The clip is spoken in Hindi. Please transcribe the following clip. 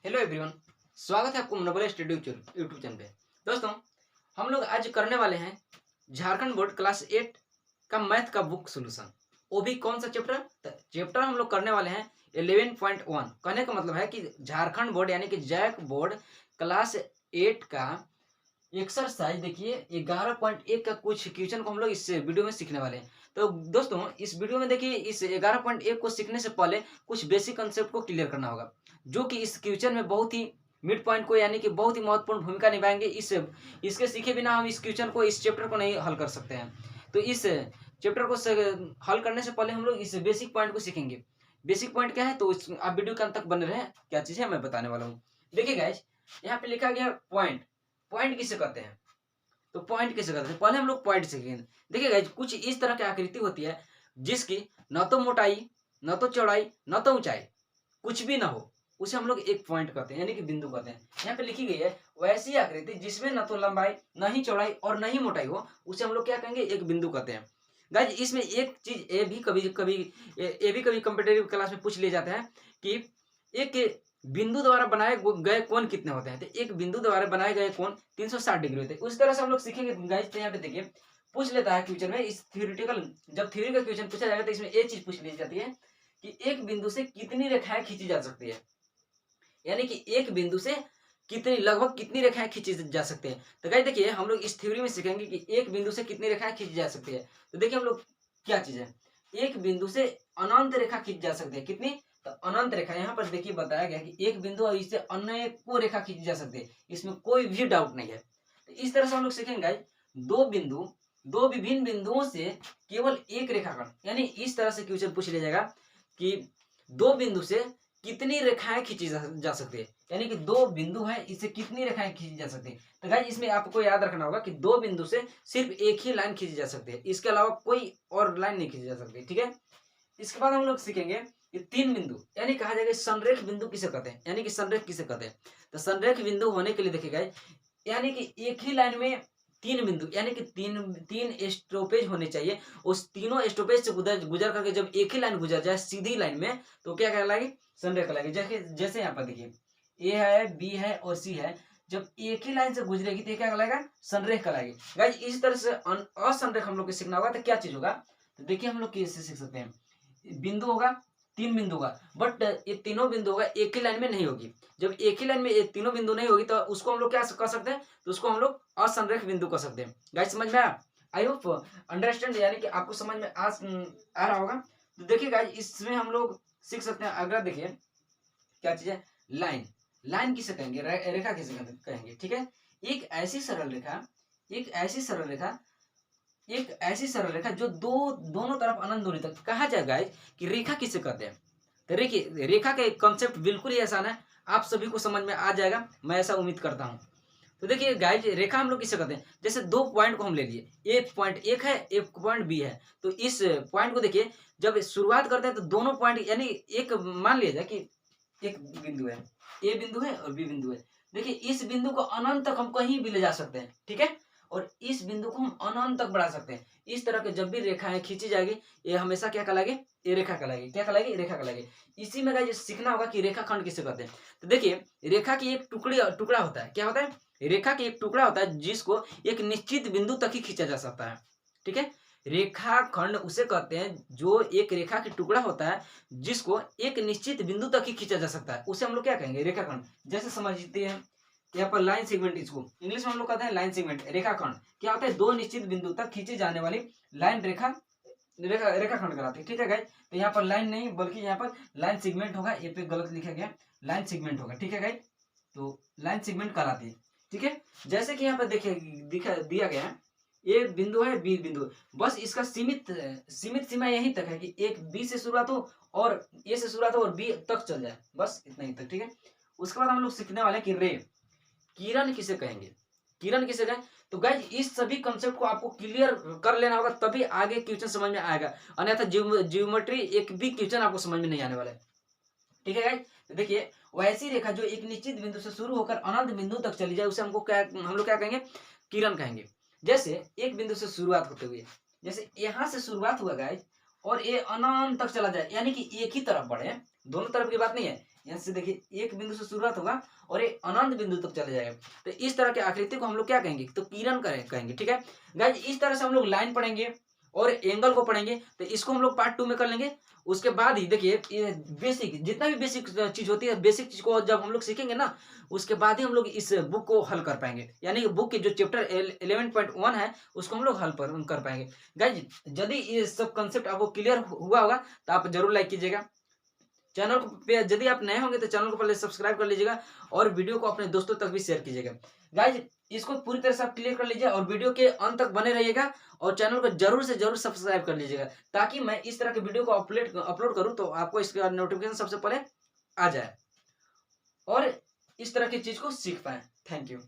Hello everyone. स्वागत है आपको मनोबल स्टडी यूट्यूब चैनल पे। दोस्तों, हम लोग आज करने वाले हैं झारखंड बोर्ड क्लास 8 का मैथ का बुक सॉल्यूशन। वो भी कौन सा चैप्टर? तो चैप्टर हम लोग करने वाले हैं 11.1। कहने का मतलब है कि झारखंड बोर्ड यानी कि जैक बोर्ड क्लास 8 का एक्सरसाइज देखिए 11.1 का कुछ क्वेश्चन को हम लोग इस वीडियो में सीखने वाले हैं। तो दोस्तों, इस वीडियो में देखिए इस 11.1 को सीखने से पहले कुछ बेसिक कंसेप्ट को क्लियर करना होगा, जो कि इस क्वेश्चन में बहुत ही मिड पॉइंट को यानी कि बहुत ही महत्वपूर्ण भूमिका निभाएंगे। इसके सीखे बिना हम इस क्वेश्चन को, इस चैप्टर को नहीं हल कर सकते हैं। तो इस चैप्टर को हल करने से पहले हम लोग इस बेसिक पॉइंट को सीखेंगे। बेसिक पॉइंट क्या है, तो आप वीडियो के अंत तक बने रहे। क्या चीज़ है मैं बताने वाला हूँ। देखिए गाइज, यहाँ पे लिखा गया पॉइंट। पॉइंट किसे कहते हैं? तो पॉइंट किसे कहते हैं, पहले हम लोग पॉइंट सीखेंगे। देखिए गाइज, कुछ इस तरह की आकृति होती है जिसकी न तो मोटाई, न तो चौड़ाई, न तो ऊंचाई, कुछ भी ना हो, उसे हम लोग एक पॉइंट कहते हैं, यानी कि बिंदु कहते हैं। यहाँ पे लिखी गई है वैसी आकृति जिसमें न तो लंबाई, न ही चौड़ाई और न ही मोटाई हो, उसे हम लोग क्या कहेंगे? एक बिंदु कहते हैं। गाइज, इसमें एक चीज ये भी कभी कम्पिटेटिव क्लास में पूछ लिया जाता है कि एक बिंदु द्वारा बनाए गए कोण कितने होते हैं? तो एक बिंदु द्वारा बनाए गए कोण 360 डिग्री होते हैं। उस तरह से हम लोग सीखेंगे गाइज। तो यहाँ पे देखिए पूछ लेता है क्वेश्चन में, इस थ्योरेटिकल जब थ्योरी का क्वेश्चन पूछा जाएगा तो इसमें एक चीज पूछ ली जाती है कि एक बिंदु से कितनी रेखाएं खींची जा सकती है, यानी कि एक बिंदु से कितनी, लगभग कितनी रेखाएं खींची जा सकती है। तो गाइस देखिए, हम लोग इस थ्योरी में सीखेंगे कि एक बिंदु से कितनी रेखाएं खींची जा सकती है। तो देखिए हम लोग क्या चीज है, एक बिंदु से अनंत रेखा खींची जा सकती है। कितनी? तो अनंत रेखा। यहाँ पर देखिए बताया गया कि एक बिंदु और इससे अनेकों रेखा खींची जा सकती है, इसमें कोई भी डाउट नहीं है। तो इस तरह से हम लोग सीखेंगे गाइस, दो विभिन्न बिंदुओं से केवल एक रेखाखंड, यानी इस तरह से क्वेश्चन पूछ लिया जाएगा कि दो बिंदु से कितनी रेखाएं खींची जा सकती है, यानी कि दो बिंदु है, इससे कितनी रेखाएं खींची जा सकती है। तो गाइस, इसमें आपको याद रखना होगा कि दो बिंदु से सिर्फ एक ही लाइन खींची जा सकती है, इसके अलावा कोई और लाइन नहीं खींची जा सकती। ठीक है। इसके बाद हम लोग सीखेंगे कि तीन बिंदु, यानी कहा जाएगा संरेख बिंदु किसे कहते हैं, यानी कि संरेख किसे कहते हैं। तो संरेख बिंदु होने के लिए देखिएगा, यानी कि एक ही लाइन में तीन बिंदु, यानी कि तीन तीन स्टॉपेज होने चाहिए। उस तीनों स्टॉपेज से गुजर करके जब एक ही लाइन गुजर जाए सीधी लाइन में, तो क्या कहलाएगी? संरेख कहलाएगी। जैसे जैसे यहाँ पर देखिए ए है, बी है और सी है, जब एक ही लाइन से गुजरेगी तो क्या कहलाएगा? संरेख कहलाएगी। गाइस, इस तरह से असंरेख हम लोग को सीखना होगा। तो क्या चीज होगा? तो देखिए हम लोग कैसे सीख सकते हैं। बिंदु होगा, तीन बिंदु होगा, बट ये तीनों बिंदु होगा एक ही लाइन में नहीं होगी। जब एक ही लाइन में ये तीनों बिंदु नहीं होगी तो उसको हम लोग क्या कर सकते हैं? तो उसको हम लोग असंरेख बिंदु कर सकते हैं। गाइस, समझ में आया? आई होप अंडरस्टैंड, यानी कि आपको समझ में आ रहा होगा। तो देखिए गाइस, इसमें हम लोग सीख सकते हैं। अगर देखिए क्या चीज है, लाइन। लाइन किसे कहेंगे? रेखा किसे कहेंगे? ठीक है। एक ऐसी सरल रेखा, एक ऐसी सरल रेखा, एक ऐसी सरल रेखा जो दोनों तरफ अनंत दूरी तक। कहा जाए गाइस कि रेखा किसे कहते हैं? तो देखिए, रेखा का एक कॉन्सेप्ट बिल्कुल ही आसान है, आप सभी को समझ में आ जाएगा, मैं ऐसा उम्मीद करता हूँ। तो देखिए गाइस, रेखा हम लोग किसे कहते हैं? जैसे दो पॉइंट को हम ले लिए, एक पॉइंट एक है, एक पॉइंट बी है। तो इस पॉइंट को देखिए, जब शुरुआत करते हैं तो दोनों पॉइंट, यानी एक मान लिया जाए कि एक बिंदु है, ए बिंदु है और बी बिंदु है। देखिए इस बिंदु को अनंत तक हम कहीं भी ले जा सकते हैं। ठीक है। और इस बिंदु को हम अनंत तक बढ़ा सकते हैं। इस तरह के जब भी रेखाएं खींची जाएगी, ये हमेशा क्या कहलाएगी? ये रेखा कहलाएगी। क्या कहलाएगी? रेखा कहलाएगी। इसी में गाइस सीखना होगा कि रेखाखंड किसे कहते हैं। तो देखिए, रेखा की एक टुकड़ा होता है। क्या होता है? रेखा की एक टुकड़ा होता है जिसको एक निश्चित बिंदु तक ही खींचा जा सकता है। ठीक है। रेखाखंड उसे कहते हैं जो एक रेखा की टुकड़ा होता है जिसको एक निश्चित बिंदु तक ही खींचा जा सकता है, उसे हम लोग क्या कहेंगे? रेखाखंड। जैसे समझते हैं यहाँ पर लाइन सेगमेंट, इसको इंग्लिश में हम लोग कहते हैं लाइन सेगमेंट। रेखाखंड क्या होता है? दो निश्चित बिंदु तक खींची जाने वाली लाइन रेखाखंड कहलाती है। ठीक है गाइस। तो यहाँ पर लाइन नहीं बल्कि यहाँ पर लाइन सेगमेंट होगा, ये पे गलत लिखा गया, लाइन सेगमेंट होगा। ठीक है गाइस। तो लाइन सेगमेंट कहलाती है। ठीक है। जैसे कि यहाँ पर देखिए दिया गया है, ए बिंदु है, बी बिंदु है। बस इसका सीमित सीमा यहीं तक है कि एक बी से शुरुआत हो और ए से शुरुआत हो और बी तक चल जाए, बस इतना ही तक। ठीक है। उसके बाद हम लोग सीखने वाले हैं कि रे, किरण किसे कहेंगे? किरण किसे कहें? तो गाइज, इस सभी कंसेप्ट को आपको क्लियर कर लेना होगा, तभी आगे क्वेश्चन समझ में आएगा, अन्यथा ज्योमेट्री एक भी क्वेश्चन आपको समझ में नहीं आने वाला है। ठीक है गाइज। तो देखिए, वैसी रेखा जो एक निश्चित बिंदु से शुरू होकर अनंत बिंदु तक चली जाए, उसे हम लोग क्या कहेंगे? किरण कहेंगे। जैसे एक बिंदु से शुरुआत होते हुए, जैसे यहां से शुरुआत हुआ गाइज और ये अनंत तक चला जाए, यानी कि एक ही तरफ बढ़े, दोनों तरफ की बात नहीं है। यहाँ से देखिए एक बिंदु से शुरुआत होगा और ये अनंत बिंदु तक चले जाएगा। तो इस तरह की आकृति को हम लोग क्या कहेंगे, तो किरण कहेंगे। ठीक है गाइज, इस तरह से हम लोग लाइन पढ़ेंगे और एंगल को पढ़ेंगे। तो इसको हम लोग पार्ट 2 में कर लेंगे। उसके बाद ही देखिए ये बेसिक, जितना भी बेसिक चीज होती है, बेसिक चीज को जब हम लोग सीखेंगे ना, उसके बाद ही हम लोग इस बुक को हल कर पाएंगे। यानी कि बुक के जो चैप्टर 11.1 है उसको हम लोग हल कर पाएंगे। गाइज, यदि ये सब कंसेप्ट आपको क्लियर हुआ होगा तो आप जरूर लाइक कीजिएगा। चैनल को यदि आप नए होंगे तो चैनल को पहले सब्सक्राइब कर लीजिएगा और वीडियो को अपने दोस्तों तक भी शेयर कीजिएगा। गाइज, इसको पूरी तरह से आप क्लियर कर लीजिए और वीडियो के अंत तक बने रहिएगा और चैनल को जरूर से जरूर सब्सक्राइब कर लीजिएगा, ताकि मैं इस तरह के वीडियो को अपलोड करूं तो आपको इसका नोटिफिकेशन सबसे पहले आ जाए और इस तरह की चीज को सीख पाए। Thank you.